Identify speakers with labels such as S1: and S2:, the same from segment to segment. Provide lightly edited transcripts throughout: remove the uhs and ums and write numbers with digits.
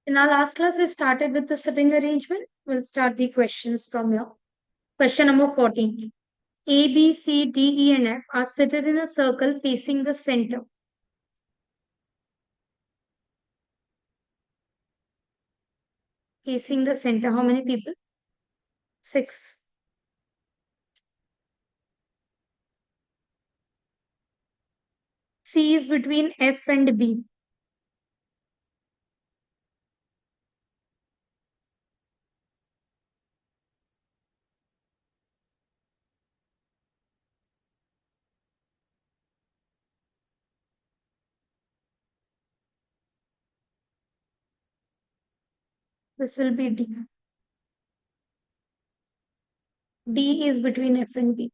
S1: In our last class, we started with the sitting arrangement. We'll start the questions from here. Question number 14. A, B, C, D, E, and F are seated in a circle facing the center. Facing the center. How many people? 6. C is between F and B. This will be D. D is between F and B.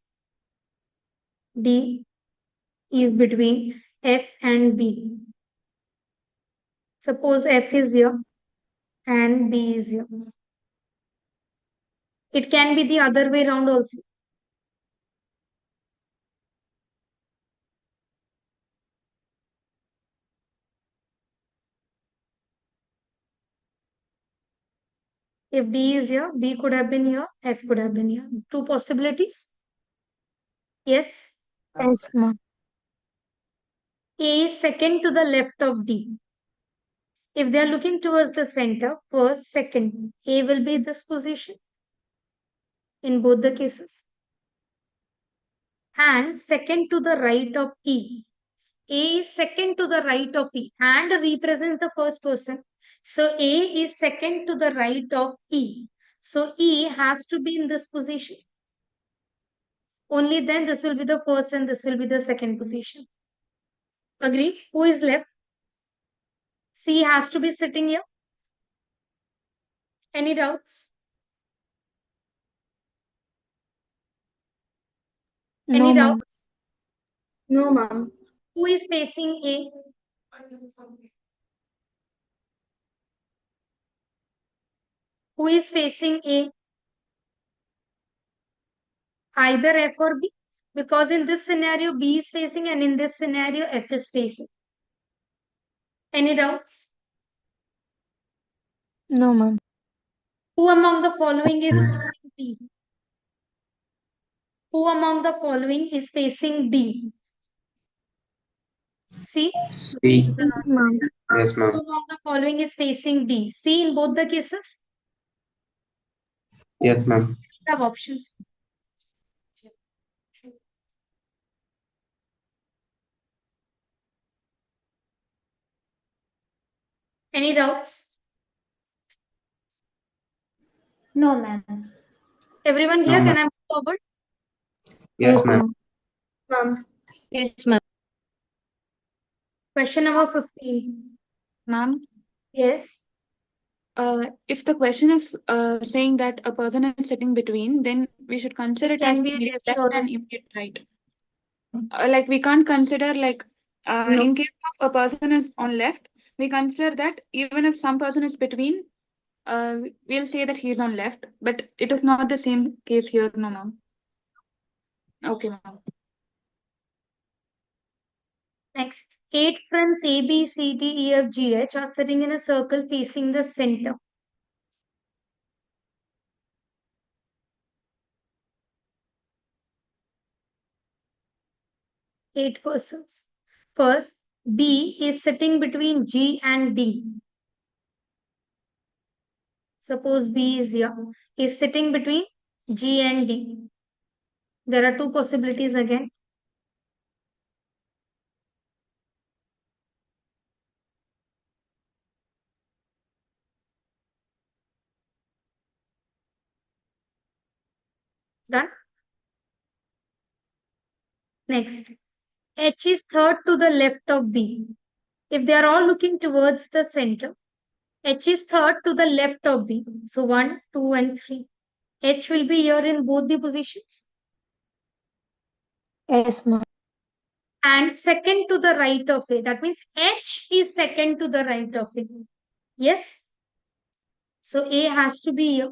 S1: D is between F and B. Suppose F is here and B is here. It can be the other way around also. If B is here, B could have been here, F could have been here. Two possibilities. Yes.
S2: Yes, ma'am.
S1: A is second to the left of D. If they are looking towards the center, first, second, A will be this position in both the cases. And second to the right of E. A is second to the right of E and represents the first person. So A is second to the right of E. So E has to be in this position. Only then this will be the first and this will be the second position. Agree? Who is left? C has to be sitting here. Any doubts?
S2: No,
S1: Any
S2: ma'am.
S1: doubts?
S2: No, ma'am.
S1: Who is facing A? Who is facing A? Either F or B. Because in this scenario, B is facing and in this scenario, F is facing. Any doubts?
S2: No, ma'am.
S1: Who among the following is facing D? Who among the following is facing D? C?
S3: C.
S2: Ma'am.
S3: Yes,
S1: Who
S3: ma'am.
S1: among the following is facing D? C in both the cases?
S3: Yes, ma'am.
S1: Have options. Any doubts?
S2: No, ma'am.
S1: Everyone here,
S3: No,
S1: can
S3: ma'am.
S1: I move forward?
S3: Yes, ma'am.
S2: Ma'am.
S4: Yes, ma'am.
S1: Question number 15.
S4: Ma'am,
S1: Yes.
S4: if the question is saying that a person is sitting between, then we should consider
S1: It
S4: it as
S1: can be a
S4: immediate
S1: left
S4: left
S1: or
S4: and
S1: right.
S4: immediate right. Like we can't consider like
S1: No.
S4: in case of a person is on left, we consider that even if some person is between, we'll say that he is on left, but it is not the same case here, no, ma'am. Okay, ma'am.
S1: Next. 8 friends A, B, C, D, E, F, G, H are sitting in a circle facing the center. 8 persons. First, B is sitting between G and D. Suppose B is here. Is sitting between G and D. There are two possibilities again. Done. Next. H is third to the left of B. If they are all looking towards the center, H is third to the left of B. So 1, 2, and 3. H will be here in both the positions.
S2: Yes, ma'am.
S1: And second to the right of A. That means H is second to the right of A. Yes? So A has to be here.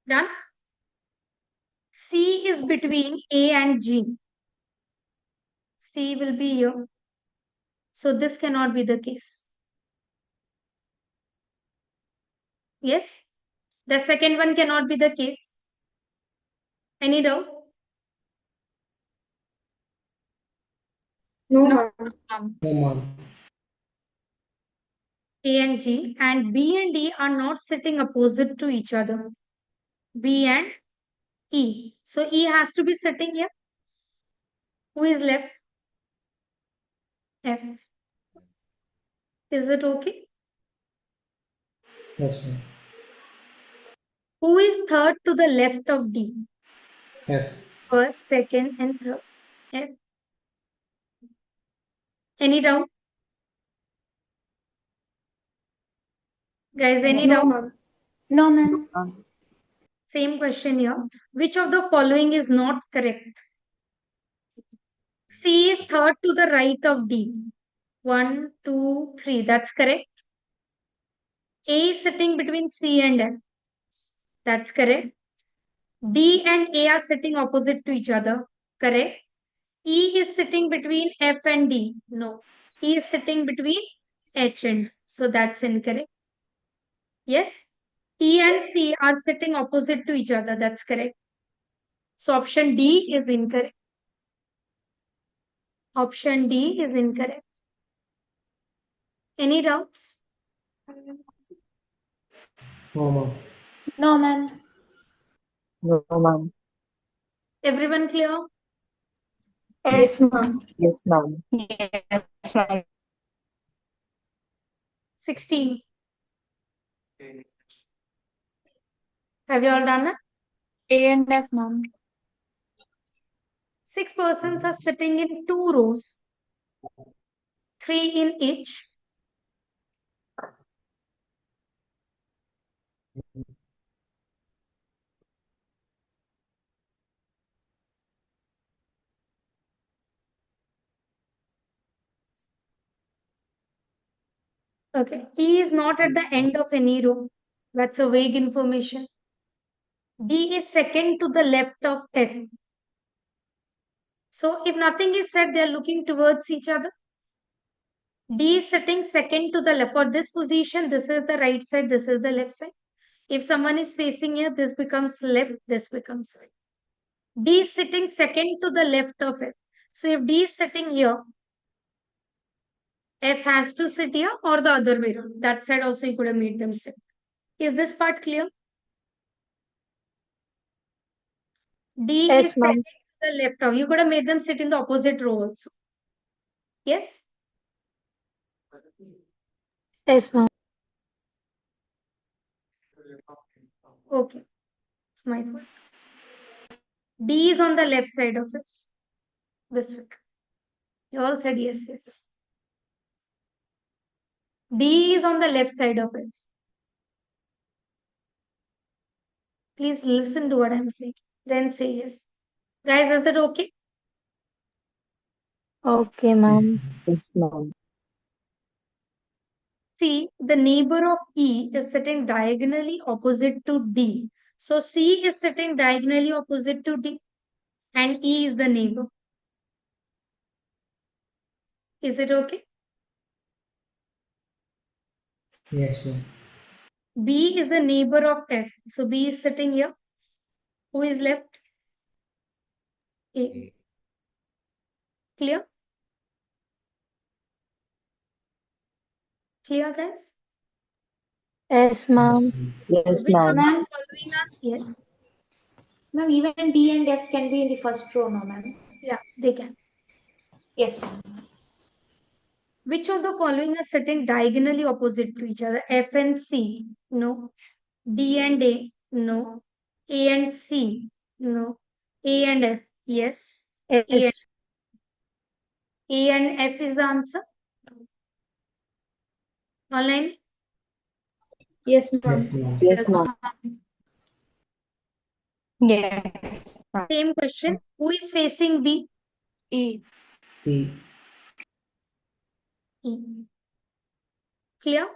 S1: Done? C is between A and G. C will be here. So this cannot be the case. Yes? The second one cannot be the case. Any doubt?
S2: No,
S4: No.
S2: ma'am.
S3: No, ma'am.
S1: A and G, and B and D are not sitting opposite to each other. B and E. So E has to be sitting here. Who is left? F. Is it okay?
S3: Yes, ma'am.
S1: Who is third to the left of D?
S3: F.
S1: First, second, and third. F. Any doubt? Guys, any
S2: No,
S1: doubt?
S2: ma'am. No, ma'am.
S1: Same question here. Which of the following is not correct? C is third to the right of D. 1, 2, 3. That's correct. A is sitting between C and F. That's correct. D and A are sitting opposite to each other. Correct. E is sitting between F and D. No. E is sitting between H and D. So that's incorrect. Yes. E and C are sitting opposite to each other. That's correct. So option D is incorrect. Option D is incorrect. Any doubts?
S3: No, ma'am.
S2: No, ma'am.
S5: No, ma'am.
S1: Everyone clear?
S2: Yes, ma'am.
S5: Yes, ma'am.
S2: Yes, ma'am.
S1: 16. Have you all done it?
S4: A and F, ma'am.
S1: 6 persons are sitting in 2 rows, 3 in each. Okay. E is not at the end of any row. That's a vague information. D is second to the left of F. So if nothing is said, they are looking towards each other. D is sitting second to the left. For this position, this is the right side, this is the left side. If someone is facing here, this becomes left, this becomes right. D is sitting second to the left of F. So if D is sitting here, F has to sit here or the other way around. That side also you could have made them sit. Is this part clear? D
S2: Yes,
S1: is second
S2: ma'am.
S1: to the left of. You could have made them sit in the opposite row also. Yes?
S2: Yes, ma'am.
S1: Okay. It's my fault. D is on the left side of it. This way. You all said yes, yes. D is on the left side of it. Please listen to what I'm saying. Then say yes. Guys, is it okay?
S2: Okay, ma'am.
S5: Yes, ma'am.
S1: C, the neighbor of E is sitting diagonally opposite to D. So C is sitting diagonally opposite to D and E is the neighbor. Is it okay?
S3: Yes, ma'am.
S1: B is the neighbor of F. So B is sitting here. Who is left? A. Clear? Clear, guys?
S2: Yes, ma'am.
S5: Yes,
S1: Which of
S5: ma'am.
S1: the
S2: Ma'am.
S1: following are yes?
S2: Ma'am, even D and F can be in the first row, no, ma'am.
S1: Yeah, they can.
S2: Yes, ma'am.
S1: Which of the following are sitting diagonally opposite to each other? F and C? No. D and A? No. A and C? No. A and F? Yes.
S2: Yes.
S1: A and F is the answer. Online?
S2: Yes,
S3: Yes,
S2: ma'am.
S3: ma'am.
S5: Yes, ma'am.
S2: Yes.
S1: Same question. Who is facing B?
S4: E.
S3: E.
S1: E. Clear?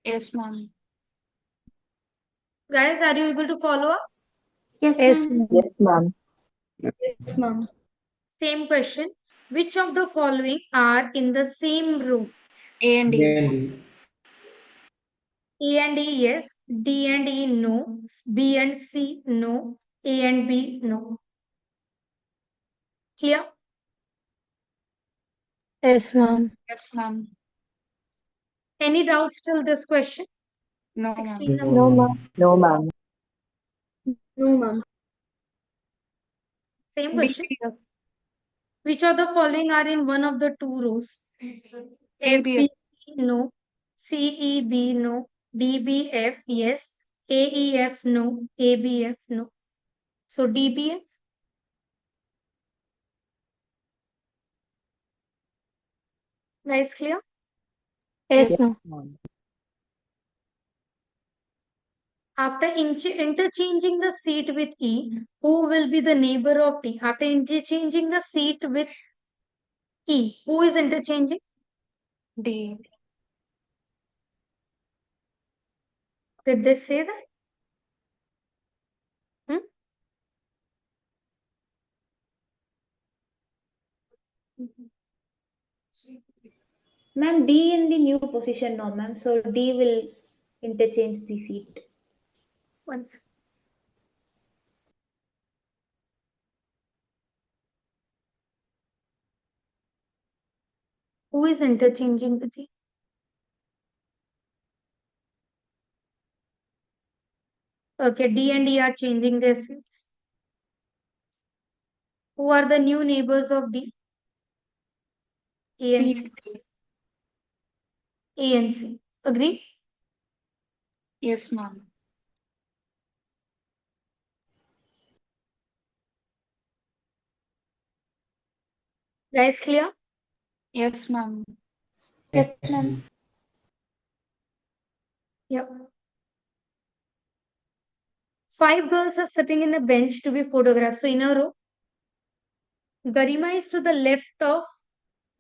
S4: Yes, ma'am.
S1: Guys, are you able to follow up?
S2: Yes,
S5: Yes,
S2: ma'am.
S5: yes, ma'am.
S6: Yes, ma'am.
S1: Same question. Which of the following are in the same row?
S4: A and
S3: A
S4: E.
S3: and D.
S1: A and E, yes. D and E, no. B and C, no. A and B, no. Clear?
S5: Yes, ma'am.
S4: Yes, ma'am.
S1: Any doubts till this question?
S4: No,
S1: 16
S4: ma'am.
S1: number.
S5: No, ma'am. No, ma'am.
S6: No, ma'am.
S1: Same
S4: D.
S1: question. Which of the following are in one of the two rows?
S4: A,
S1: F,
S4: B,
S1: B, C, no. C, E, B, no. D, B, F, yes. A, E, F, no. A, B, F, no. So D, B, F. Guys, clear?
S5: Yes,
S4: Yes.
S5: ma'am.
S1: After interchanging the seat with E, who will be the neighbor of D? After interchanging the seat with E, who is interchanging?
S4: D.
S1: Did they say that? Hmm?
S2: Ma'am, D in the new position now, ma'am. So D will interchange the seat.
S1: One second. Who is interchanging with E? Okay, D and E are changing their seats. Who are the new neighbors of D? A and
S4: C.
S1: C. A and C. Agree?
S4: Yes, ma'am.
S1: Guys, clear?
S4: Yes, ma'am.
S2: Yes, ma'am.
S1: Yeah. 5 girls are sitting in a bench to be photographed. So in a row, Garima is to the left of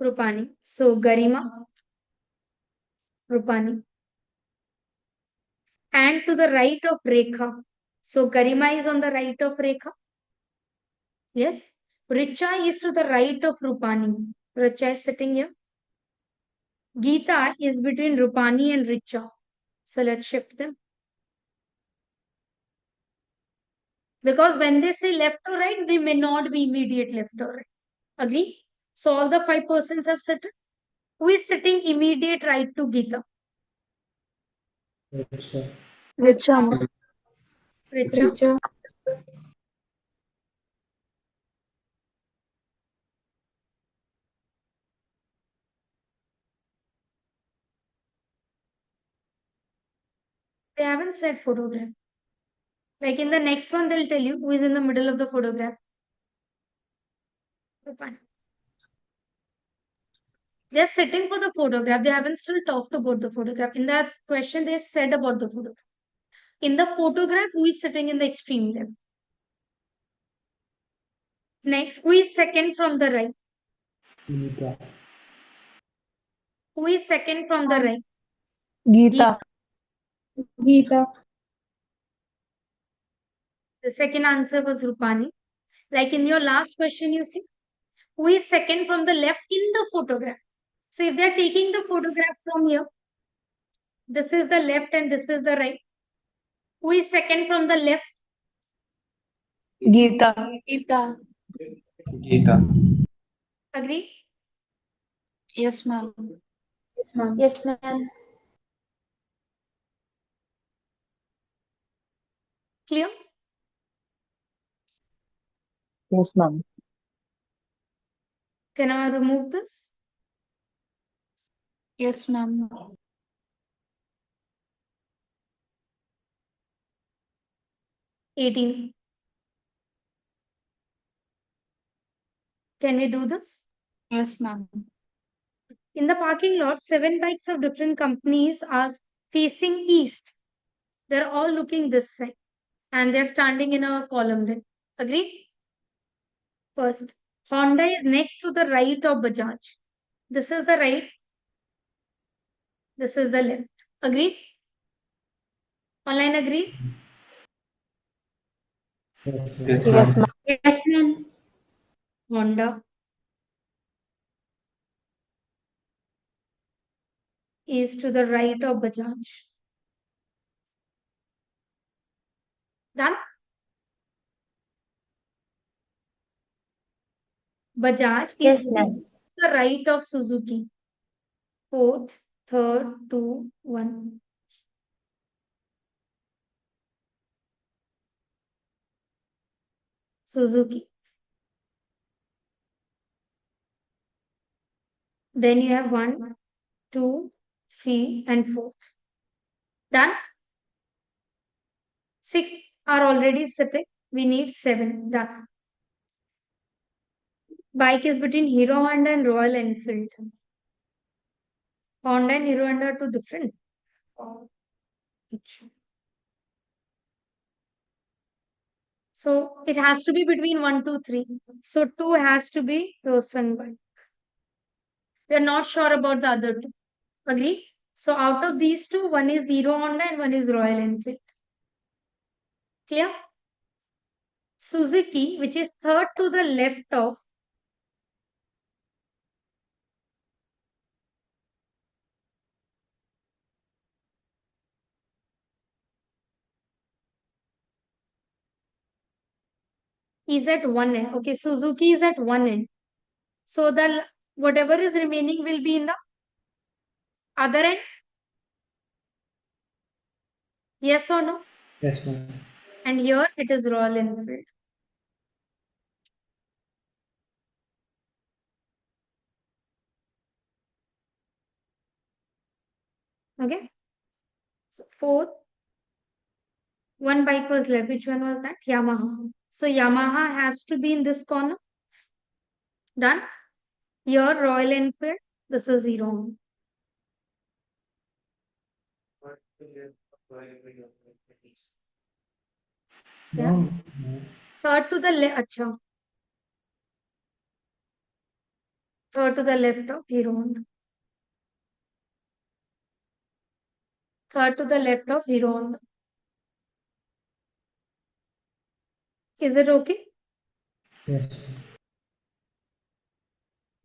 S1: Rupani. So Garima, Rupani. And to the right of Rekha. So Garima is on the right of Rekha. Yes. Richa is to the right of Rupani. Richa is sitting here. Geeta is between Rupani and Richa. So let's shift them. Because when they say left or right, they may not be immediate left or right. Agree? So all the 5 persons have sitting. Who is sitting immediate right to Geeta?
S3: Richa.
S5: Richa, ma'am.
S1: Richa.
S6: Richa.
S1: They haven't said photograph. Like in the next one, they'll tell you who is in the middle of the photograph. Rupani. They're sitting for the photograph. They haven't still talked about the photograph. In that question, they said about the photograph. In the photograph, who is sitting in the extreme left? Next, who is second from the right?
S3: Geeta.
S1: Who is second from the right?
S5: Geeta.
S6: Geeta.
S1: The second answer was Rupani. Like in your last question, you see, who is second from the left in the photograph? So if they're taking the photograph from here, this is the left and this is the right. Who is second from the left?
S5: Geeta.
S4: Geeta.
S7: Geeta.
S1: Agree?
S4: Yes, ma'am.
S6: Yes, ma'am.
S2: Yes, ma'am.
S1: Clear?
S5: Yes, ma'am.
S1: Can I remove this?
S4: Yes, ma'am.
S1: 18. Can we do this?
S4: Yes, ma'am.
S1: In the parking lot, 7 bikes of different companies are facing east. They're all looking this side and they're standing in a column then. Agree? First, Honda is next to the right of Bajaj. This is the right. This is the left. Agree? Online agree?
S7: Yes,
S5: Yes,
S7: ma'am.
S5: ma'am.
S2: Yes, ma'am.
S1: Honda is to the right of Bajaj. Done? Bajaj
S2: Yes,
S1: is to
S2: ma'am.
S1: the right of Suzuki. Fourth, third, two, one. Suzuki. Then you have 1, 2, 3, and 4th. Done? 6 are already sitting. We need 7. Done. Bike is between Hero Honda and Royal Enfield. Honda and Hero Honda are two different. So it has to be between 1, 2, 3. So 2 has to be Yosan bike. We are not sure about the other two. Agree? So out of these two, one is Hero Honda and one is Royal Enfield. Clear? Suzuki, which is third to the left of is at one end. Okay, Suzuki is at one end. So the whatever is remaining will be in the other end. Yes or no?
S3: Yes, ma'am.
S1: And here it is Royal Enfield. Okay. So fourth, one bike was left. Which one was that? Yamaha. So Yamaha has to be in this corner. Done. Here Royal Enfield. This is Hero. Yeah.
S3: No.
S1: Third to the left. Acha. Third to the left of Hero Honda. Third to the left of Hero Honda. Is it okay?
S3: Yes.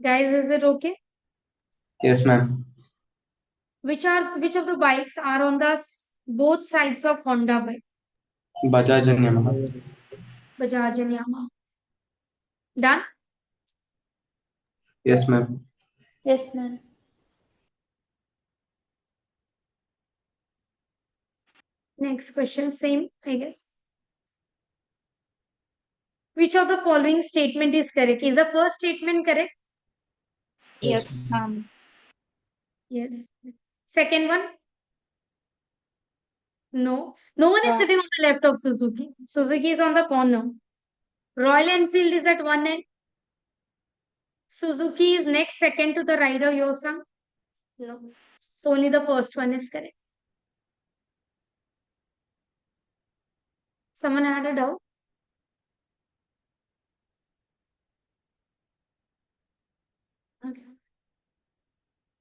S1: Guys, is it okay?
S7: Yes, ma'am.
S1: Which of the bikes are on the both sides of Honda bike?
S7: Bajaj and Yamaha.
S1: Bajaj and Yamaha. Done?
S7: Yes, ma'am.
S2: Yes, ma'am.
S1: Next question, same, I guess. Which of the following statement is correct? Is the first statement correct?
S4: Yes, ma'am.
S1: Yes. Second one? No. No one is sitting on the left of Suzuki. Suzuki is on the corner. Royal Enfield is at one end. Suzuki is next, second to the right of Yosang. No. So only the first one is correct. Someone had a doubt? Okay.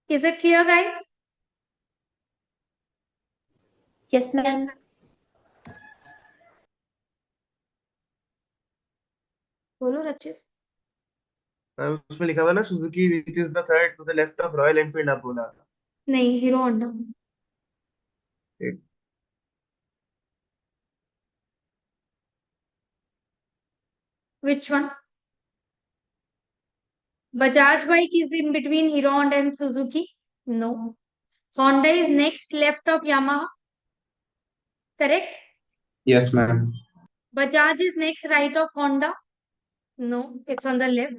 S1: Is it clear, guys?
S2: Yes, ma'am.
S1: बोलो रचित.
S8: उसमें लिखा हुआ ना Suzuki which is the third to the left of Royal Enfield आप बोला
S1: नहीं, Hero Honda. Which one? Bajaj bike is in between Hero Honda and Suzuki? No. Honda is next left of Yamaha. Correct?
S7: Yes, ma'am.
S1: Bajaj is next right of Honda? No, it's on the left.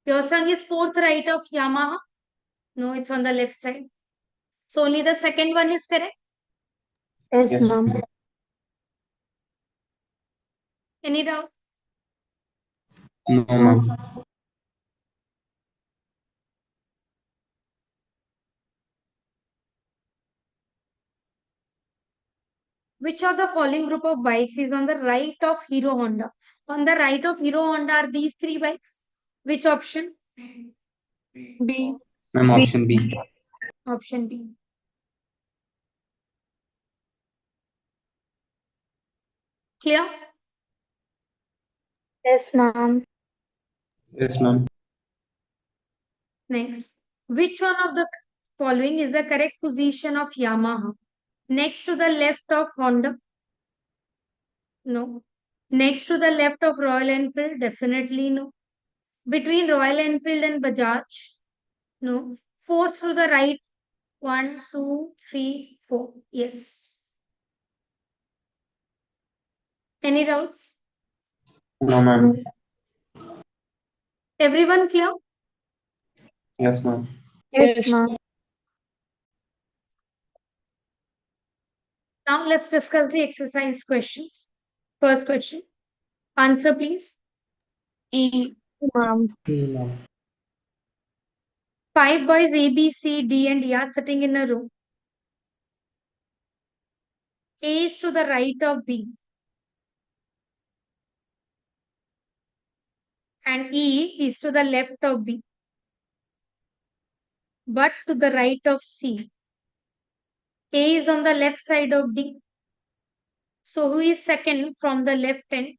S1: Yosang is fourth right of Yamaha? No, it's on the left side. So only the second one is correct.
S5: Yes,
S7: Yes,
S5: ma'am.
S7: ma'am.
S1: Any doubt?
S7: No, ma'am.
S1: Which of the following group of bikes is on the right of Hero Honda? On the right of Hero Honda are these three bikes. Which option?
S4: B.
S7: Ma'am, option B.
S1: Option B. Clear?
S5: Yes, ma'am.
S7: Yes, ma'am.
S1: Next, which one of the following is the correct position of Yamaha? Next to the left of Honda? No. Next to the left of Royal Enfield? Definitely no. Between Royal Enfield and Bajaj? No. Fourth to the right? 1, 2, 3, 4. Yes. Any doubts?
S7: No, ma'am.
S1: Everyone clear?
S7: Yes, ma'am.
S5: Yes, ma'am.
S1: Now let's discuss the exercise questions. First question. Answer please.
S4: E.
S5: Ma'am.
S3: E, ma'am.
S1: 5 boys A, B, C, D and E are sitting in a row. A is to the right of B. And E is to the left of B. But to the right of C. A is on the left side of D. So who is second from the left end?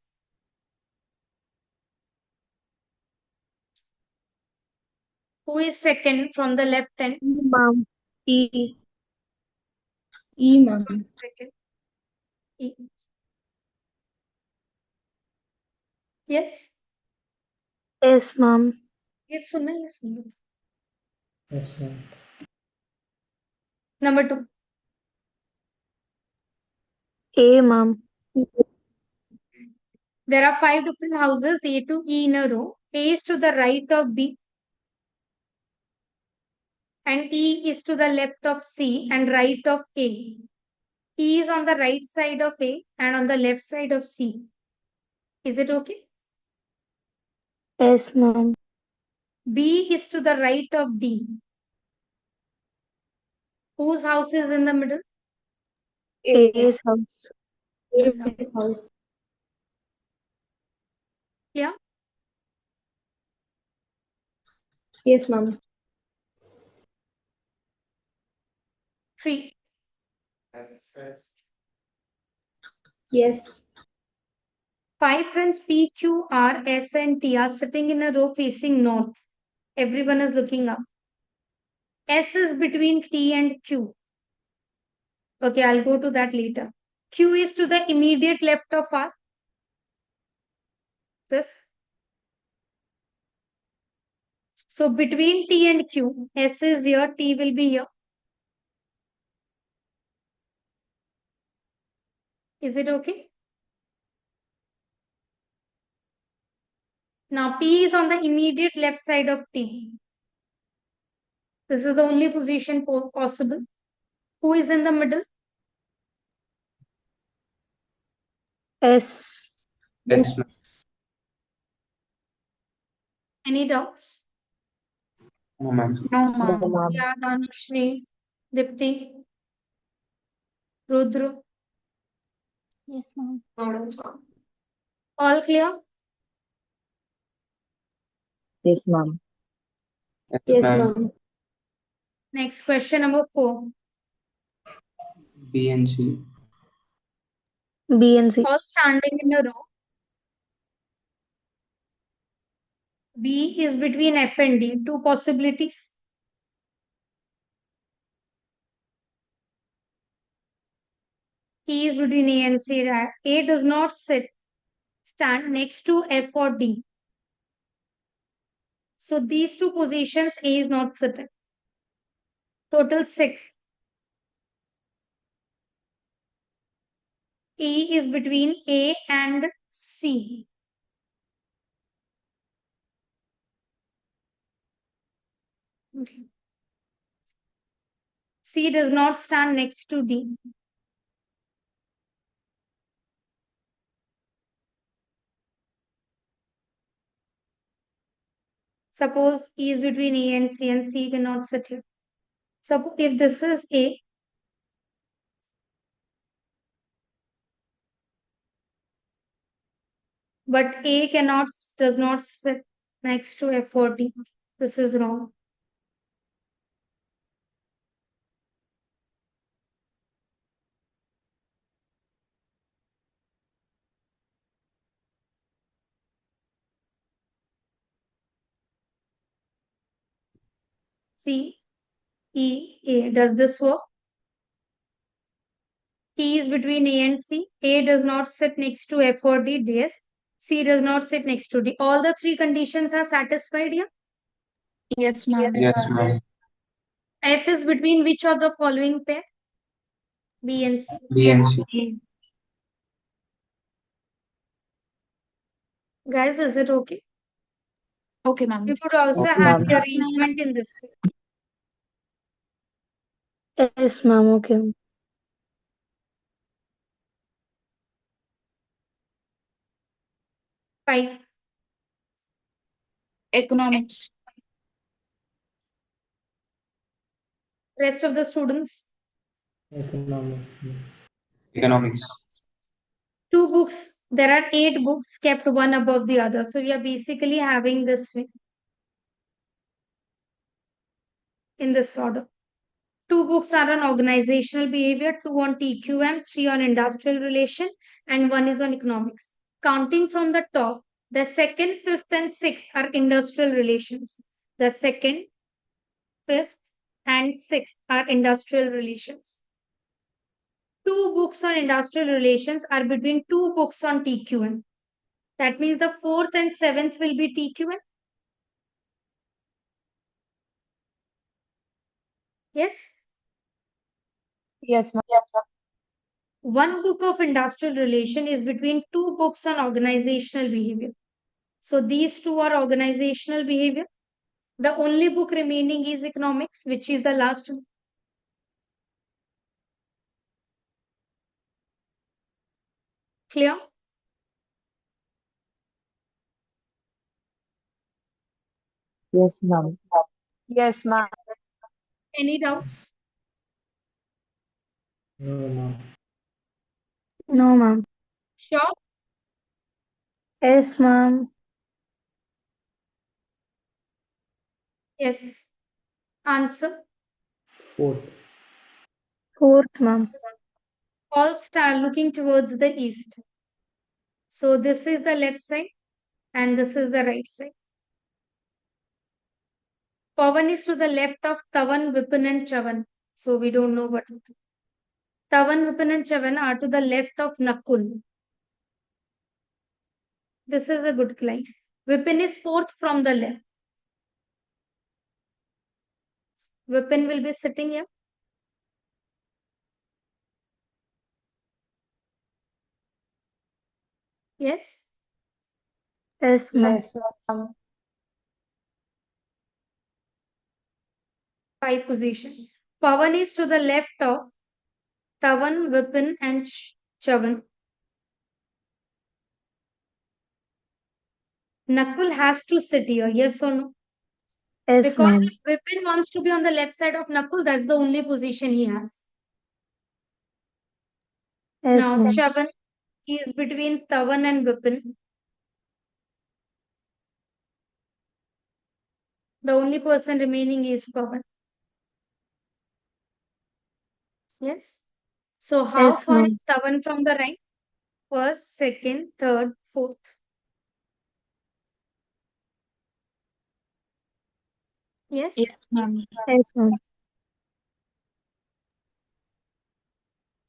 S1: Who is second from the left end?
S5: Ma'am. E.
S6: E, ma'am.
S1: Second. E. Yes?
S5: Yes, ma'am.
S1: Yes, Sunna, yes, Sunna.
S3: Yes, ma'am.
S1: Number 2.
S5: A, ma'am.
S1: There are 5 different houses A to E in a row. A is to the right of B. And E is to the left of C and right of A. E is on the right side of A and on the left side of C. Is it okay?
S5: Yes, ma'am.
S1: B is to the right of D. Whose house is in the middle?
S5: A's house.
S6: A's house.
S1: Yeah.
S6: Yes, ma'am.
S1: 3.
S6: Yes.
S1: 5 friends P, Q, R, S, and T are sitting in a row facing north. Everyone is looking up. S is between T and Q. Okay, I'll go to that later. Q is to the immediate left of R. This. So between T and Q, S is here, T will be here. Is it okay? Now P is on the immediate left side of T. This is the only position possible. Who is in the middle?
S5: S.
S7: Yes, ma'am.
S1: Any doubts?
S7: No, ma'am.
S4: No,
S5: No,
S4: ma'am.
S5: ma'am.
S1: Yeah, Dhanushri, Dipti, Rudra.
S5: Yes, ma'am.
S1: All clear?
S5: Yes, ma'am.
S7: Yes,
S6: Yes,
S7: ma'am.
S6: ma'am.
S1: Next question number 4.
S7: B and C.
S5: B and C.
S1: All standing in a row. B is between F and D. 2 possibilities. E is between A and C. A does not stand next to F or D. So these 2 positions A is not sitting. Total 6. E is between A and C. Okay. C does not stand next to D. Suppose E is between A and C cannot sit here. Suppose if this is A, but A does not sit next to F or D. This is wrong. C, E, A. Does this work? E is between A and C. A does not sit next to F or D. Yes. C does not sit next to D. All the three conditions are satisfied here.
S4: Yes, ma'am.
S7: Yes, ma'am.
S1: F is between which of the following pair? B and C.
S7: B and C.
S1: Guys, is it okay?
S4: Okay, ma'am.
S1: You could also
S5: Yes,
S1: have
S5: ma'am.
S1: the arrangement in this way.
S5: Yes, ma'am. Okay.
S1: 5.
S4: Economics.
S1: Rest of the students.
S3: Economics.
S7: Economics.
S1: 2 books. There are 8 books kept one above the other. So we are basically having this way. In this order. 2 books are on organizational behavior, 2 on TQM, 3 on industrial relation, and 1 is on economics. Counting from the top, the second, fifth, and sixth are industrial relations. The second, fifth, and sixth are industrial relations. 2 books on industrial relations are between 2 books on TQM. That means the fourth and seventh will be TQM. Yes?
S5: Yes, ma'am.
S1: 1 book of industrial relation is between 2 books on organizational behavior. So these 2 are organizational behavior. The only book remaining is economics, which is the last one. Clear?
S5: Yes, ma'am. Yes, ma'am.
S1: Any doubts?
S3: No, ma'am.
S5: No, ma'am.
S1: Sure?
S5: Yes, ma'am.
S1: Yes. Answer.
S3: Fourth.
S5: Fourth, ma'am.
S1: All start looking towards the east. So this is the left side and this is the right side. Pavan is to the left of Tavan, Vipin and Chavan. So we don't know what it is. Tavan, Vipin and Chavan are to the left of Nakul. This is a good line. Vipin is fourth from the left. Vipin will be sitting here. Yes.
S5: Yes, ma'am. Yes, ma'am.
S1: 5 position. Pavan is to the left of Tavan, Vipin, and Chavan. Nakul has to sit here, yes or no?
S5: Yes,
S1: Because
S5: ma'am.
S1: if Vipin wants to be on the left side of Nakul, that's the only position he has.
S5: Yes,
S1: Now,
S5: ma'am.
S1: Chavan is between Tavan and Vipin. The only person remaining is Pavan. Yes. So, how
S5: Yes,
S1: far
S5: ma'am.
S1: is Tavan from the right? First, second, third, fourth. Yes.
S4: Yes, ma'am.
S5: Yes, ma'am.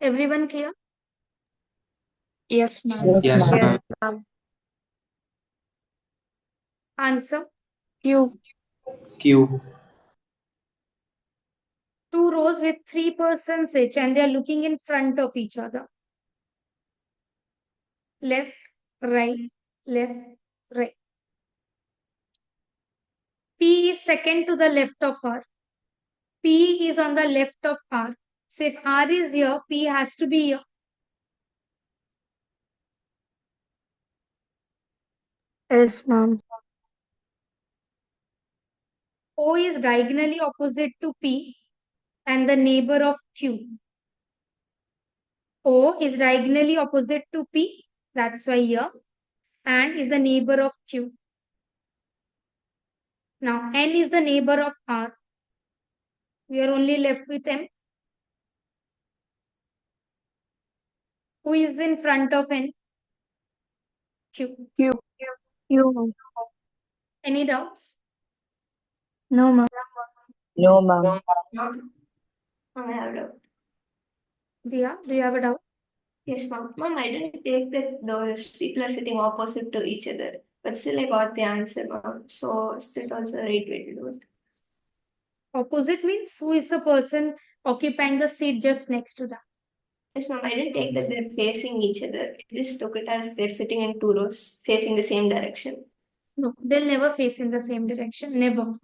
S1: Everyone clear?
S4: Yes, ma'am.
S5: Yes,
S7: Yes,
S5: ma'am.
S7: ma'am.
S5: Ma'am.
S1: Answer.
S4: Q.
S7: Q.
S1: 2 rows with 3 persons each and they are looking in front of each other. Left, right, left, right. P is second to the left of R. P is on the left of R. So if R is here, P has to be here.
S5: Yes, ma'am.
S1: O is diagonally opposite to P and the neighbor of Q. O is diagonally opposite to P, that's why here, and is the neighbor of Q. Now, N is the neighbor of R. We are only left with M. Who is in front of N? Q.
S5: Q. Q, ma'am.
S1: Any doubts?
S5: No, ma'am. No, ma'am.
S6: I have a doubt.
S1: Diya, do you have a doubt?
S6: Yes, ma'am. Ma'am, I didn't take that those people are sitting opposite to each other, but still I got the answer, ma'am. So is that also the right way to do it?
S1: Opposite means who is the person occupying the seat just next to that?
S6: Yes, ma'am. I didn't take that they're facing each other. I just took it as they're sitting in two rows facing the same direction.
S1: No, they'll never face in the same direction. Never.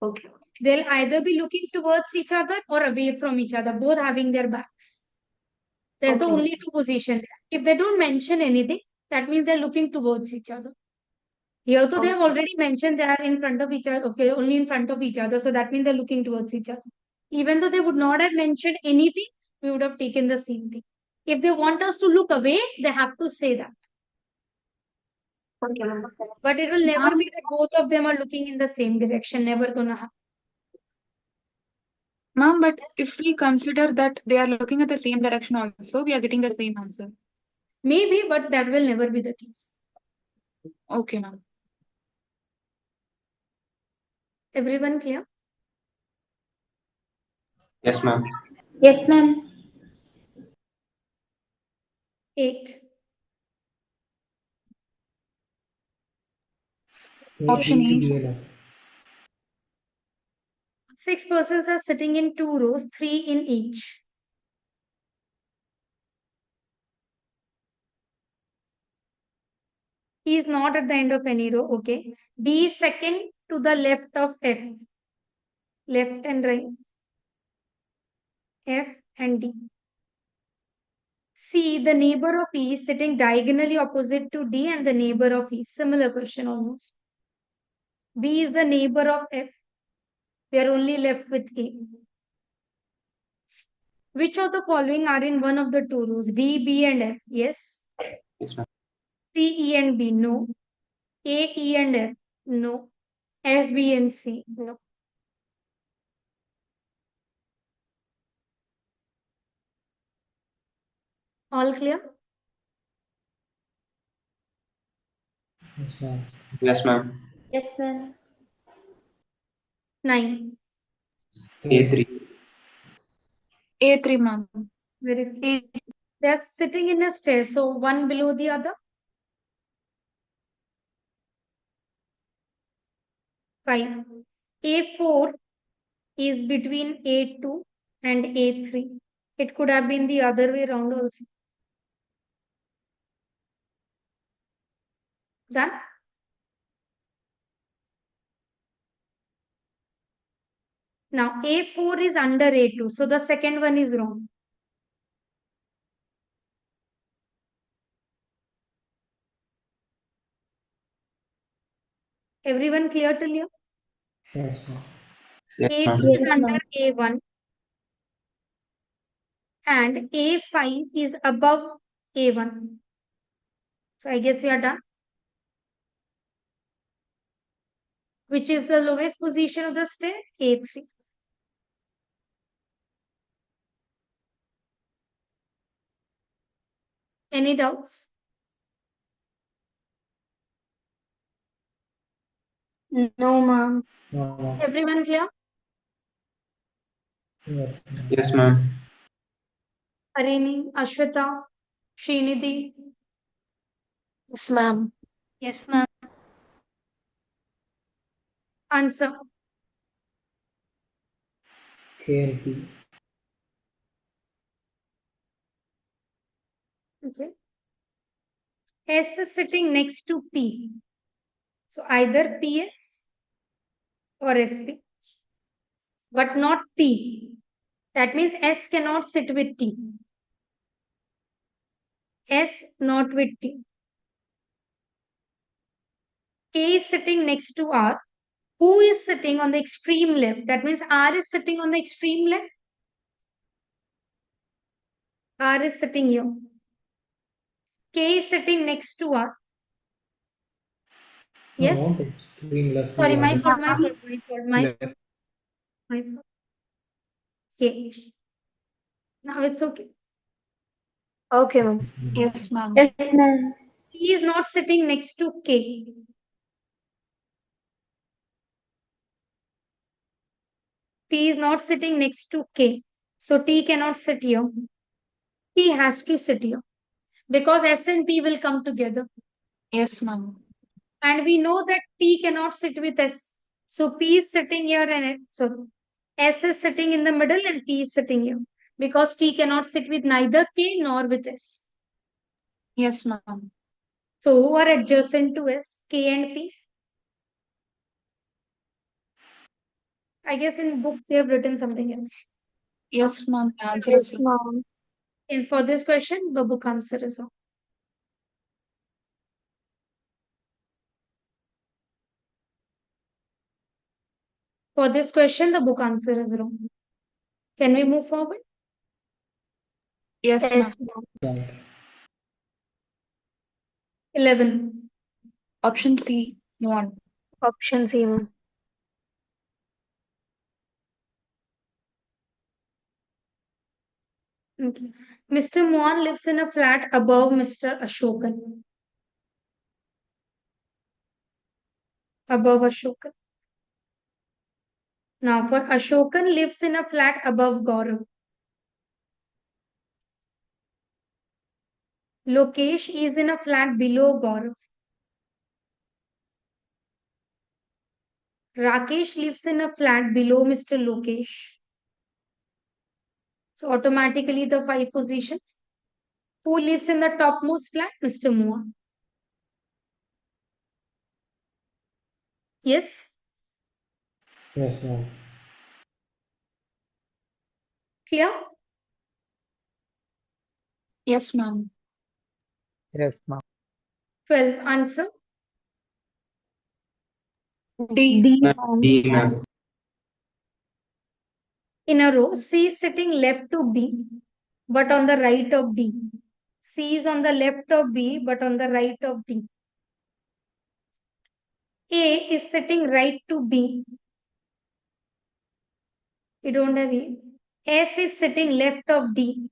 S6: Okay.
S1: They'll either be looking towards each other or away from each other, both having their backs. There's the
S6: Okay.
S1: only two positions there. If they don't mention anything, that means they're looking towards each other. Here, though, they have already mentioned they are in front of each other, okay, only in front of each other. So that means they're looking towards each other. Even though they would not have mentioned anything, we would have taken the same thing. If they want us to look away, they have to say that.
S6: Okay, ma'am.
S1: But it will never be that both of them are looking in the same direction. Never gonna happen.
S4: Ma'am, but if we consider that they are looking at the same direction also, we are getting the same answer.
S1: Maybe, but that will never be the case.
S4: Okay, ma'am.
S1: Everyone clear?
S7: Yes, ma'am.
S2: Yes, ma'am.
S1: 8.
S4: Option
S3: A, B
S4: A.
S3: to D, L, F.
S1: 6 persons are sitting in 2 rows, 3 in each. He is not at the end of any row. Okay. D is second to the left of F. Left and right. F and D. C, the neighbor of E is sitting diagonally opposite to D and the neighbor of E. Similar question almost. B is the neighbor of F. We are only left with A. Which of the following are in one of the 2 rows? D, B and F. Yes.
S7: Yes, ma'am.
S1: C, E and B. No. A, E and F. No. F, B and C. No. All clear?
S3: Yes, ma'am.
S7: Yes, ma'am.
S2: Yes, ma'am.
S1: 9.
S7: A3.
S4: A3, ma'am.
S1: Very good. They are sitting in a stair, so one below the other. 5. A4 is between A2 and A3. It could have been the other way around also. Done? Now A4 is under A2, so the second one is wrong. Everyone clear till here?
S3: Yes, ma'am.
S7: Yes,
S1: A2
S7: ma'am.
S1: is
S2: Yes,
S1: under
S2: ma'am.
S1: A1 and A5 is above A1. So I guess we are done. Which is the lowest position of the stair? A3. Any doubts?
S5: No, ma'am.
S3: No, ma'am.
S1: Everyone clear?
S3: Yes, ma'am.
S7: Yes, ma'am.
S1: Harini, Ashwita, Srinidhi.
S5: Yes, ma'am.
S1: Yes, ma'am. Answer.
S3: K and P.
S1: Okay. S is sitting next to P. So either PS or SP, but not T. That means S cannot sit with T. S not with T. K is sitting next to R. Who is sitting on the extreme left? That means R is sitting on the extreme left. R is sitting here. K is sitting next to R. Yes?
S3: No, not extreme left.
S1: Sorry,
S3: we
S1: my
S3: wanted
S1: fault, my fault, my fault,
S3: left.
S1: my fault. K. Now it's okay.
S5: Okay, ma'am.
S4: Yes, ma'am.
S2: Yes, ma'am.
S1: He is not sitting next to K. T is not sitting next to K. So T cannot sit here. T has to sit here because S and P will come together.
S4: Yes, ma'am.
S1: And we know that T cannot sit with S. So P is sitting here and S is sitting in the middle and P is sitting here because T cannot sit with neither K nor with S.
S4: Yes, ma'am.
S1: So who are adjacent to S? K and P? I guess in book they have written something else.
S4: Yes, ma'am. The answer is
S5: Yes, ma'am.
S1: And for this question, the book answer is wrong. For this question, the book answer is wrong. Can we move forward?
S4: yes, ma'am.
S5: Yes, ma'am.
S1: 11.
S4: Option C. One.
S5: Option C, ma'am.
S1: Okay. Mr. Mohan lives in a flat above Mr. Ashokan. Above Ashokan. Now, for Ashokan lives in a flat above Gaurav. Lokesh is in a flat below Gaurav. Rakesh lives in a flat below Mr. Lokesh. So automatically the 5 positions. Who lives in the topmost flat? Mr. Mohan. Yes?
S3: Yes, ma'am.
S1: Clear?
S4: Yes, ma'am.
S9: Yes, ma'am.
S1: 12. Answer.
S4: D.
S5: D,
S7: Ma'am,
S5: ma'am.
S7: D, ma'am.
S1: In a row, C is sitting left to B, but on the right of D. C is on the left of B, but on the right of D. A is sitting right to B. You don't have A. F is sitting left of D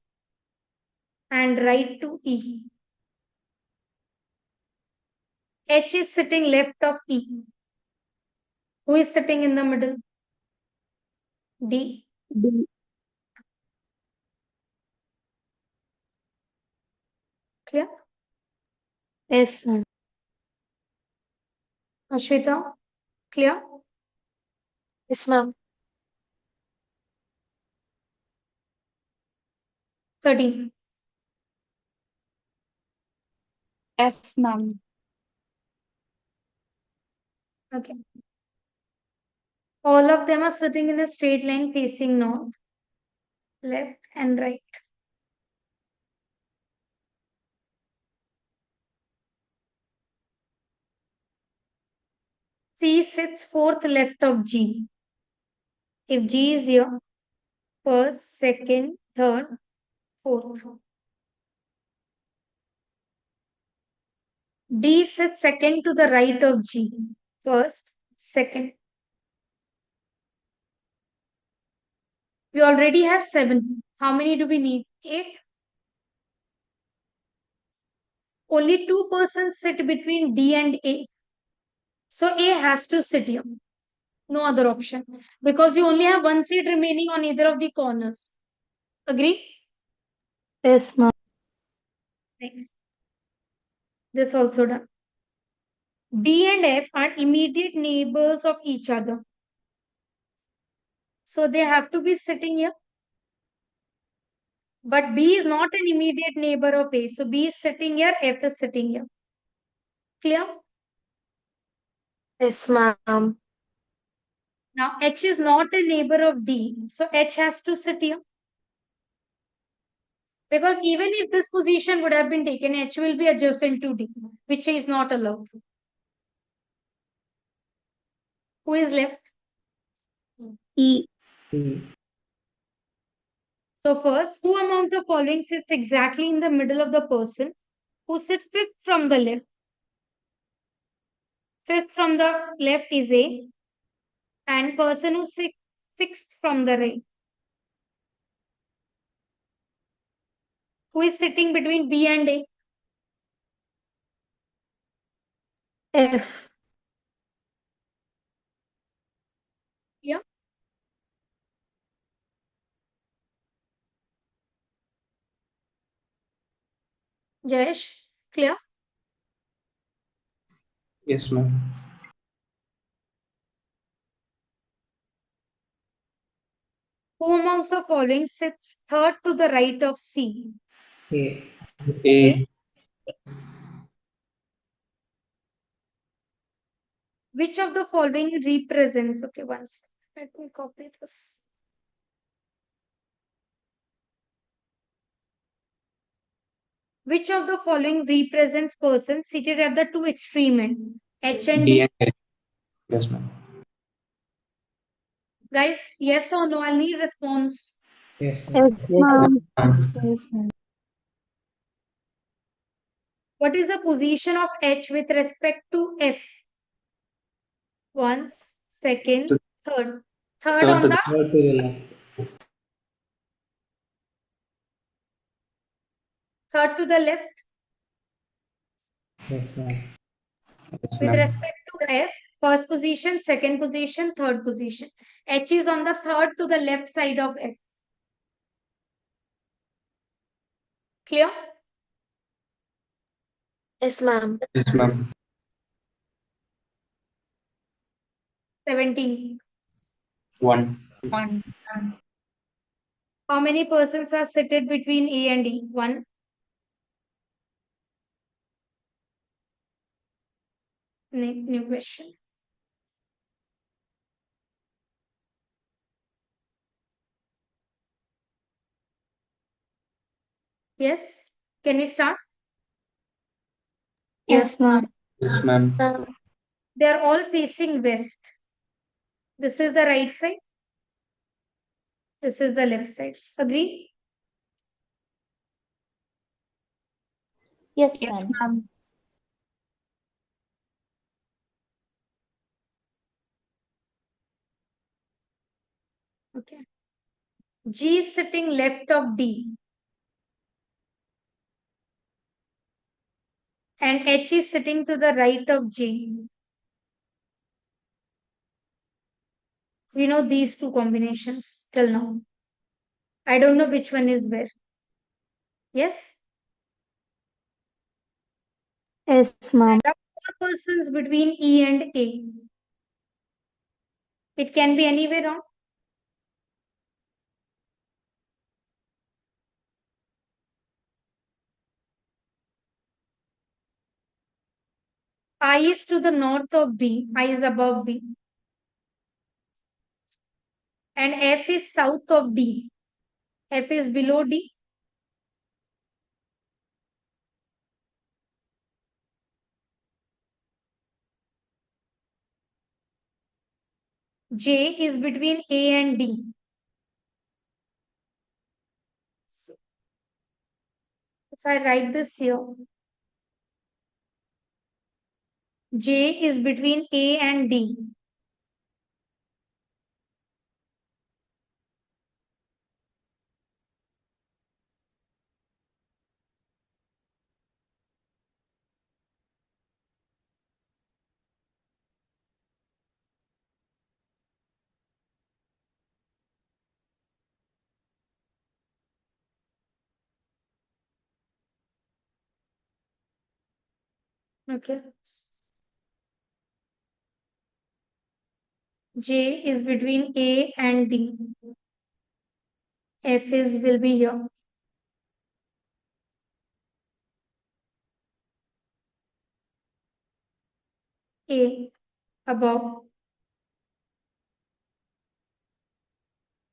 S1: and right to E. H is sitting left of E. Who is sitting in the middle? D.
S5: D.
S1: Clear?
S5: Yes, ma'am.
S1: Ashwita? Clear?
S5: Yes, ma'am.
S1: 13.
S4: F, ma'am.
S1: Okay. All of them are sitting in a straight line facing north, left, and right. C sits fourth left of G. If G is here, first, second, third, fourth. D sits second to the right of G. First, second. We already have 7. How many do we need? 8. Only 2 persons sit between D and A. So A has to sit here. No other option. Because you only have 1 seat remaining on either of the corners. Agree?
S5: Yes, ma'am.
S1: Next. This also done. B and F are immediate neighbors of each other. So they have to be sitting here. But B is not an immediate neighbor of A. So B is sitting here, F is sitting here. Clear?
S5: Yes, ma'am.
S1: Now H is not a neighbor of D. So H has to sit here. Because even if this position would have been taken, H will be adjacent to D, which is not allowed. Who is left?
S5: E.
S3: E.
S1: So first, who among the following sits exactly in the middle of the person who sits fifth from the left? Fifth from the left is A, and person who sits sixth from the right. Who is sitting between B and A?
S5: F.
S1: Yeah. Jayesh, clear?
S7: Yes, ma'am.
S1: Who amongst the following sits third to the right of C?
S3: A.
S7: A.
S1: Which of the following represents? Okay, one second. Let me copy this. Which of the following represents person seated at the two extreme end? H and
S7: D
S1: D.
S7: and H. Yes, ma'am.
S1: Guys, yes or no? I'll need response.
S3: Yes, ma'am.
S5: Yes, ma'am.
S7: Ma'am.
S5: Yes, ma'am.
S1: What is the position of H with respect to F? Once, second,
S7: So,
S1: third. Third
S7: third
S1: on
S7: to
S1: the
S3: Third to the left.
S1: third to the left.
S3: Yes, ma'am.
S7: yes,
S1: With
S7: ma'am.
S1: respect to F, first position, second position, third position. H is on the third to the left side of F. Clear?
S5: Yes, ma'am.
S7: Yes, ma'am.
S1: 17.
S7: 1.
S4: One.
S1: How many persons are seated between A and E? One. New question. Yes? Can we start?
S5: Yes, ma'am.
S7: Yes, ma'am.
S1: They are all facing west. This is the right side. This is the left side. Agree?
S2: Yes,
S4: Yes,
S2: ma'am.
S4: ma'am.
S1: Okay. G is sitting left of D. And H is sitting to the right of J. We know these two combinations till now. I don't know which one is where. Yes?
S5: Yes, ma'am.
S1: There are four persons between E and A. It can be anywhere on. I is to the north of B. I is above B. And F is south of D. F is below D. J is between A and D. So if I write this here, J is between A and D. Okay. J is between A and D. F is will be here. A above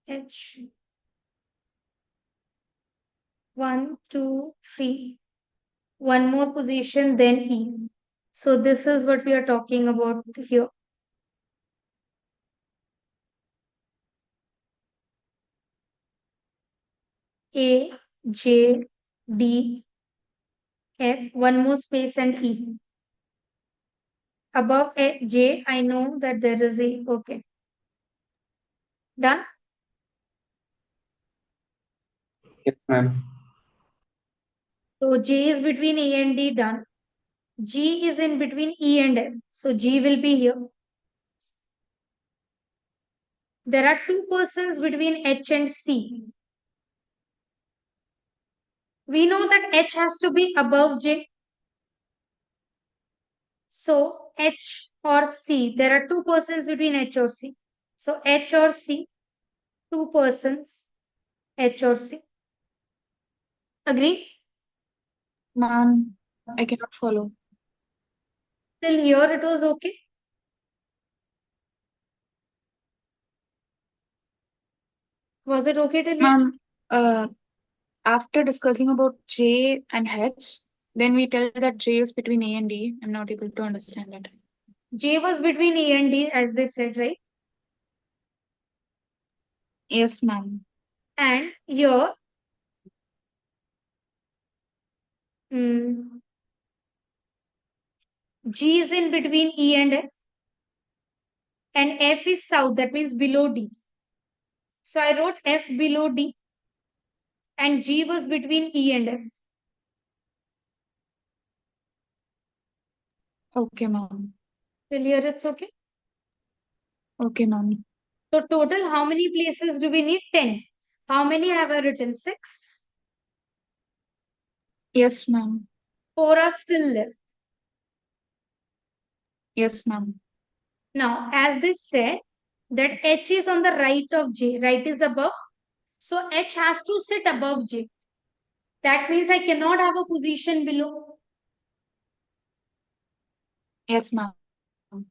S1: H. 1, 2, 3. One more position, then E. So this is what we are talking about here. A, J, D, F, one more space and E. Above J, I know that there is a, okay. Done?
S7: Yes, ma'am.
S1: So J is between A and D, done. G is in between E and F. So G will be here. There are two persons between H and C. We know that H has to be above J. So H or C, there are two persons between H or C. So H or C, two persons, H or C. Agree?
S4: Ma'am, I cannot follow.
S1: Till here it was okay? Was it okay till here?
S4: Ma'am, after discussing about J and H, then we tell that J is between A and D. I'm not able to understand that.
S1: J was between E and D, as they said, right?
S4: Yes, ma'am.
S1: And here, G is in between E and F is south, that means below D. So I wrote F below D, and G was between E and F.
S4: Okay, ma'am.
S1: Till here it's okay?
S4: Okay, ma'am.
S1: So total, how many places do we need? 10. How many have I written? 6?
S4: Yes, ma'am.
S1: 4 are still left.
S4: Yes, ma'am.
S1: Now, as this said, that H is on the right of J. Right is above. So H has to sit above J. That means I cannot have a position below.
S4: Yes, ma'am.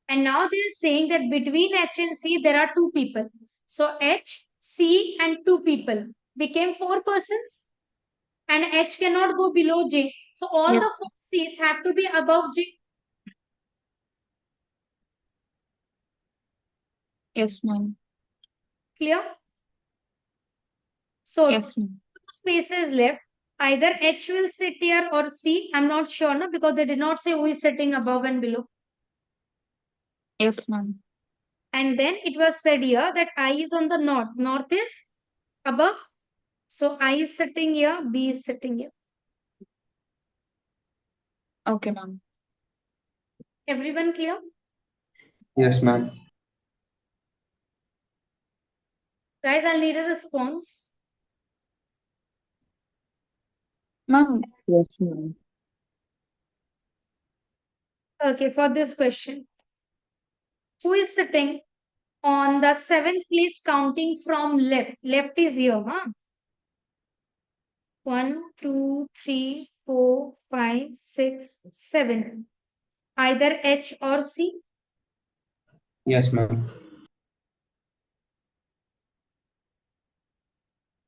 S1: And now they are saying that between H and C, there are two people. So H, C, and two people became 4 persons. And H cannot go below J. So all
S4: Yes.
S1: the 4 seats have to be above J.
S4: Yes, ma'am.
S1: Clear? So
S4: Yes, ma'am.
S1: two spaces left. Either H will sit here or C. I'm not sure, no, because they did not say who is sitting above and below.
S4: Yes, ma'am.
S1: And then it was said here that I is on the north. North is above. So I is sitting here, B is sitting here.
S4: Okay, ma'am.
S1: Everyone clear?
S7: Yes, ma'am.
S1: Guys, I'll need a response.
S4: Ma'am,
S5: Yes, ma'am.
S1: Okay, for this question. Who is sitting on the 7th place counting from left? Left is here, huh? 1, 2, 3, 4, 5, 6, 7. Either H or C.
S7: Yes, ma'am.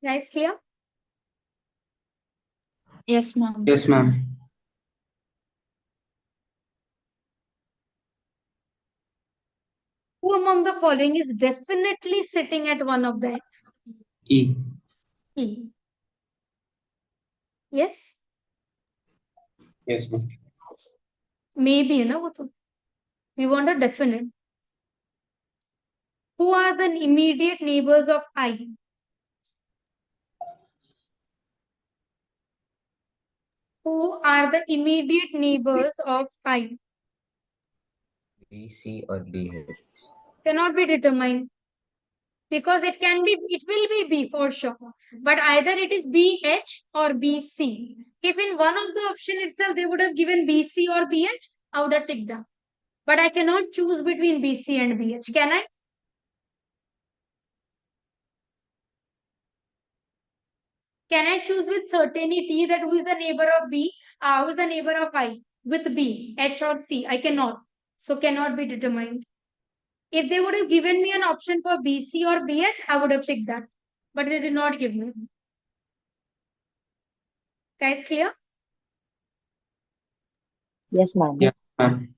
S1: Guys, clear?
S4: yes, ma'am.
S7: Yes, ma'am.
S1: Who among the following is definitely sitting at one of the
S7: E.
S1: E? Yes?
S7: Yes, ma'am.
S1: Maybe, you know, we want a definite. Who are the immediate neighbors of I? Who are the immediate neighbors of I?
S10: B, C, or D, H.
S1: Cannot be determined. Because it will be B for sure. But either it is BH or BC. If in one of the option itself they would have given BC or BH, I would have ticked that. But I cannot choose between BC and BH. Can I? Can I choose with certainty that who is the neighbor of B, who is the neighbor of I with B, H or C? I cannot. So cannot be determined. If they would have given me an option for BC or BH, I would have picked that. But they did not give me. Guys, clear?
S5: Yes, ma'am.
S7: Yes, ma'am.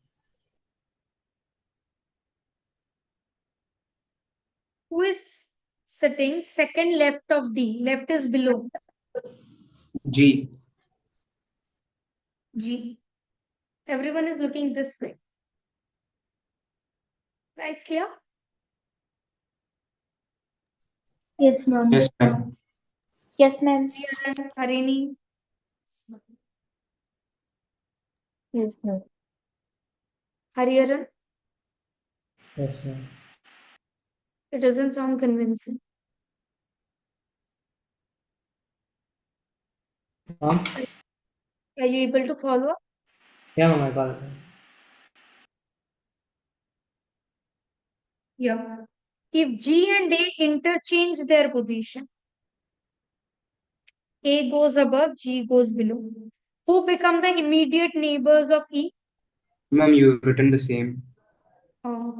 S1: Who is sitting second left of D? Left is below.
S7: G.
S1: G. Everyone is looking this way. Guys, clear?
S2: Yes, ma'am.
S7: Yes, ma'am.
S2: Yes, ma'am.
S1: Harini,
S5: Yes, ma'am.
S1: Hariharan.
S3: Yes, ma'am.
S1: It doesn't sound convincing.
S3: Ma'am?
S1: Are you able to follow up?
S3: Yeah, ma'am, I got it.
S1: Yeah. If G and A interchange their position, A goes above, G goes below. Who become the immediate neighbors of E?
S7: Ma'am, you've written the same.
S1: Uh,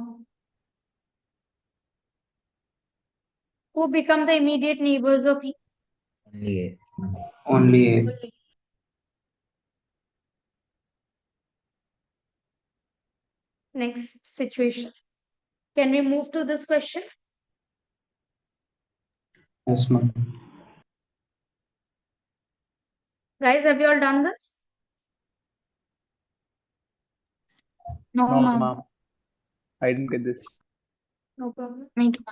S1: who become the immediate neighbors of E?
S10: Only A.
S7: Only A.
S1: Only. Next situation. Can we move to this question?
S7: Yes, ma'am.
S1: Guys, have you all done this?
S4: No,
S9: No,
S4: ma'am.
S9: ma'am. I didn't get this.
S1: No problem.
S4: Me too.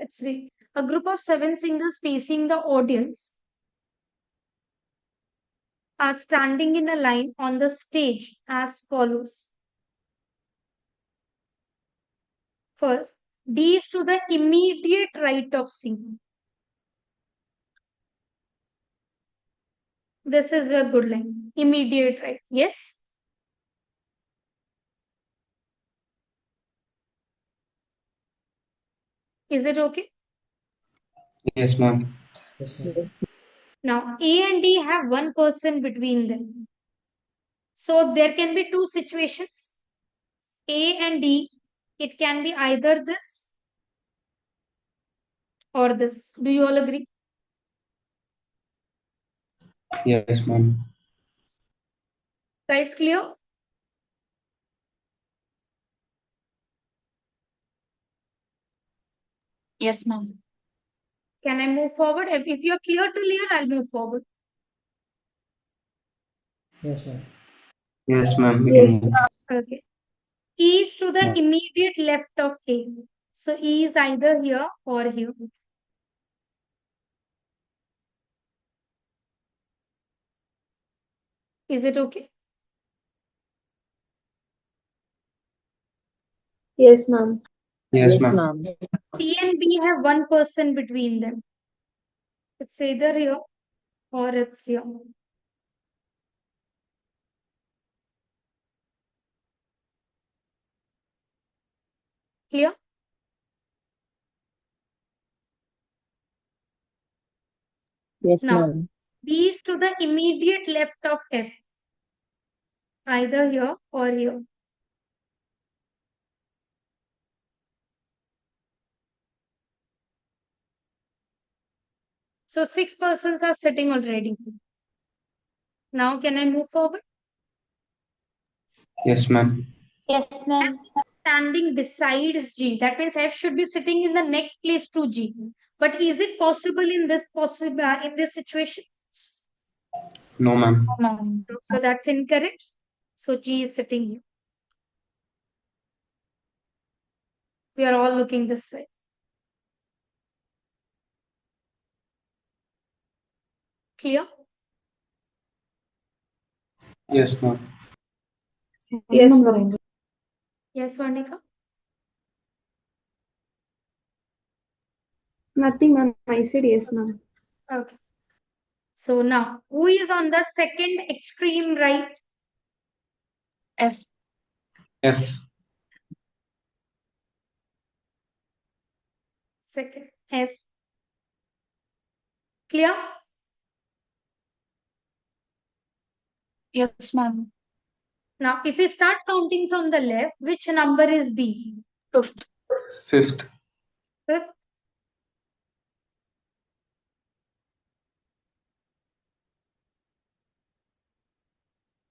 S1: Let's read. A group of 7 singers facing the audience are standing in a line on the stage as follows. First, D is to the immediate right of C. This is a good line. Immediate right. Yes? Is it okay?
S7: Yes, ma'am.
S3: Yes, ma'am.
S5: Yes.
S1: Now, A and D have one person between them. So there can be two situations. A and D, it can be either this or this. Do you all agree?
S7: Yes, ma'am.
S1: Guys, clear?
S4: Yes, ma'am.
S1: Can I move forward? If you're clear to clear, I'll move forward.
S3: Yes, ma'am.
S7: Yes, ma'am. We
S5: Yes.
S7: can move.
S1: Okay. E is to the
S7: Ma'am.
S1: immediate left of A. So E is either here or here. Is it okay?
S5: Yes, ma'am.
S7: Yes,
S5: Yes,
S7: ma'am.
S5: ma'am.
S1: C and B have one person between them. It's either here or it's here. Clear?
S5: Yes,
S1: Now,
S5: ma'am.
S1: B is to the immediate left of F. Either here or here. So 6 persons are sitting already. Now can I move forward?
S7: Yes, ma'am.
S2: Yes,
S1: F
S2: ma'am.
S1: is standing besides G. That means F should be sitting in the next place to G. But is it possible in this situation?
S7: No, ma'am.
S4: No, ma'am.
S1: So that's incorrect. So G is sitting here. We are all looking this side. Clear?
S7: Yes, ma'am.
S5: Yes, ma'am.
S1: Yes, Varnika?
S5: Nothing, ma'am. I said yes, ma'am.
S1: Okay. So now, who is on the second extreme right?
S4: F.
S7: F.
S1: Second, F. Clear?
S4: Yes, ma'am.
S1: Now, if we start counting from the left, which number is B?
S4: Fifth.
S7: Fifth.
S1: Fifth.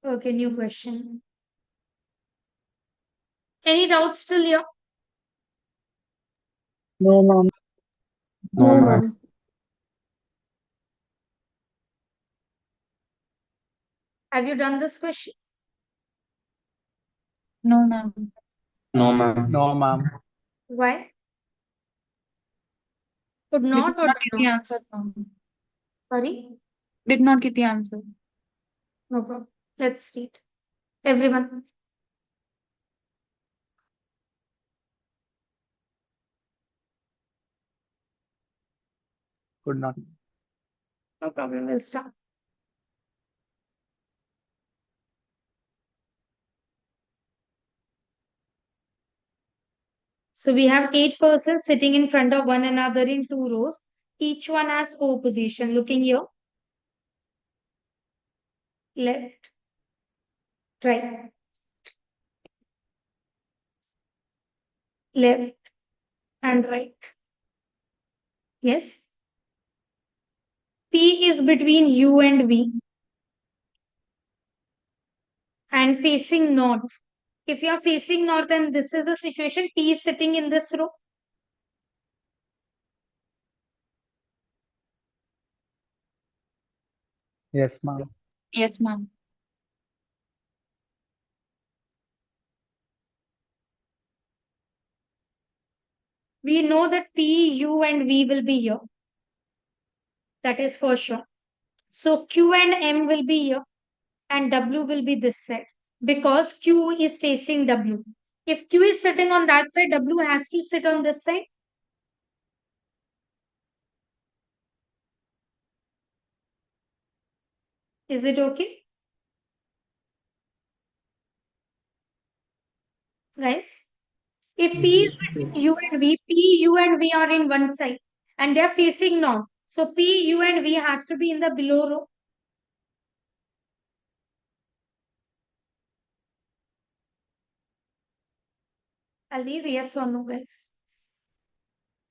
S1: Okay, new question. Any doubts still here?
S5: No, ma'am.
S7: No, ma'am.
S1: Have you done this question?
S4: No, ma'am.
S7: No, ma'am.
S9: No, ma'am.
S1: Why? Could
S4: Did
S1: not or
S4: not
S1: did
S4: get the
S1: not?
S4: answer, ma'am.
S1: Sorry?
S4: Did not get the answer.
S1: No problem. Let's read. Everyone.
S9: Could not.
S1: No problem, we'll start. So we have 8 persons sitting in front of one another in 2 rows. Each one has 4 position. Looking here. Left, right, left, and right. Yes. P is between U and V and facing north. If you are facing north, then this is the situation. P is sitting in this row.
S9: Yes, ma'am.
S4: Yes, ma'am.
S1: We know that P, U, and V will be here. That is for sure. So Q and M will be here and W will be this side because Q is facing W. If Q is sitting on that side, W has to sit on this side. Is it okay? Guys? If P is between U and V, P, U and V are in one side and they are facing north. So P, U and V has to be in the below row. I'll need yes or no, guys.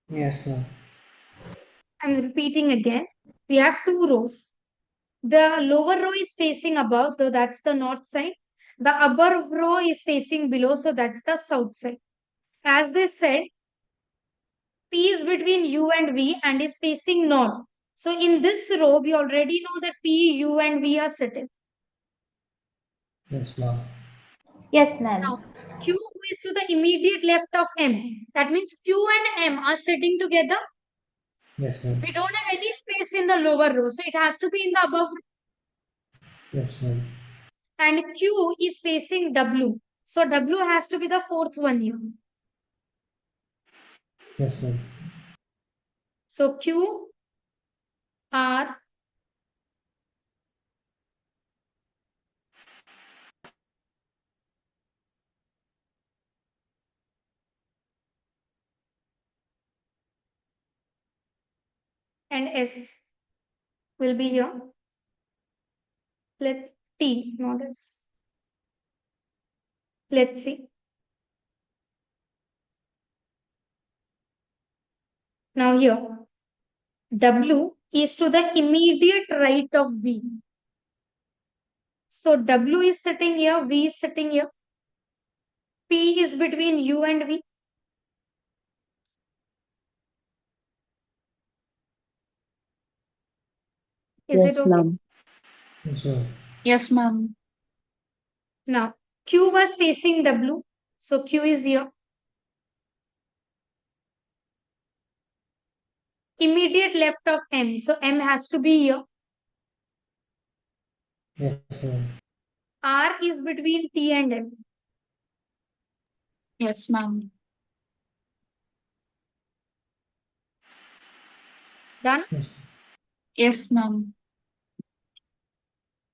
S3: Yes, ma'am.
S1: I'm repeating again. We have 2 rows. The lower row is facing above, so that's the north side. The upper row is facing below, so that's the south side. As they said, P is between U and V and is facing north. So in this row, we already know that P, U and V are sitting.
S3: Yes, ma'am.
S2: Yes, ma'am.
S1: Now, Q is to the immediate left of M. That means Q and M are sitting together.
S3: Yes, ma'am.
S1: We don't have any space in the lower row, so it has to be in the above row.
S3: Yes, ma'am.
S1: And Q is facing W. So W has to be the 4th one here.
S3: Yes, ma'am.
S1: So Q, R, and S will be here. Let T, not S. Let's see. Now here, W is to the immediate right of V. So W is sitting here, V is sitting here. P is between U and V. Is
S5: Yes,
S1: it okay?
S5: ma'am.
S3: Yes, ma'am.
S4: Yes, ma'am.
S1: Now, Q was facing W. So Q is here. Immediate left of M. So M has to be here.
S3: Yes, ma'am.
S1: R is between T and M.
S4: Yes, ma'am.
S1: Done?
S4: Yes, ma'am.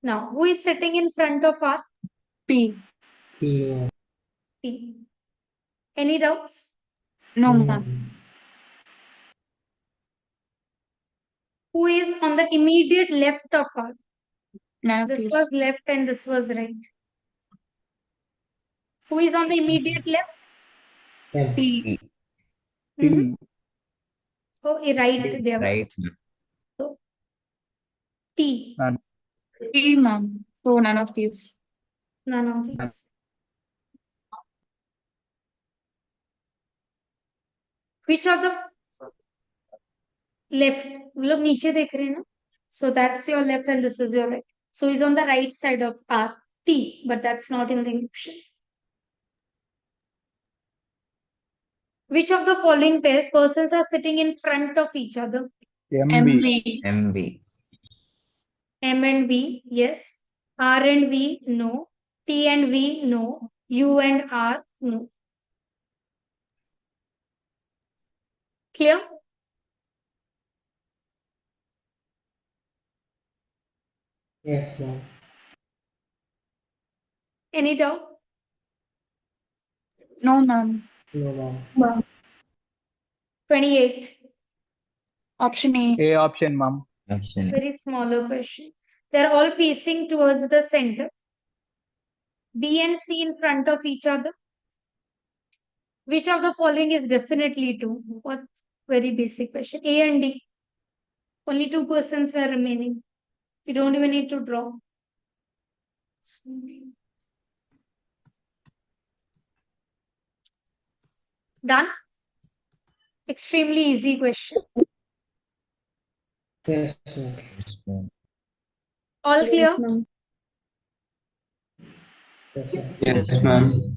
S1: Now, who is sitting in front of R?
S4: P.
S3: P, ma'am.
S1: P. Any doubts?
S4: No,
S3: No,
S4: ma'am.
S3: ma'am.
S1: Who is on the immediate left of R?
S4: None of
S1: This
S4: these.
S1: was left and this was right. Who is on the immediate left?
S3: M.
S4: P.
S10: P.
S1: Mhm.
S9: T.
S1: Oh, right there
S10: Right.
S1: was. So, T.
S9: None.
S4: P, ma'am. So none of these.
S1: None of these. Which of the left? लोग नीचे देख रहे हैं ना? So that's your left and this is your right. So he's on the right side of R. T, but that's not in the option. Which of the following pairs persons are sitting in front of each other?
S9: MB.
S4: MV.
S10: MV.
S1: M and V, yes. R and V, no. T and V, no. U and R, no. Clear?
S3: Yes, ma'am.
S1: Any doubt?
S4: No, ma'am.
S3: No, ma'am.
S5: Ma'am.
S1: 28.
S4: Option A.
S9: A option, ma'am.
S10: Option A.
S1: Very smaller question. They're all facing towards the center. B and C in front of each other. Which of the following is definitely true? What very basic question. A and D. Only two persons were remaining. You don't even need to draw. Done? Extremely easy question.
S3: Yes, ma'am.
S10: Yes, ma'am.
S1: All clear?
S5: Yes, ma'am.
S3: Yes, ma'am.
S7: Yes, ma'am.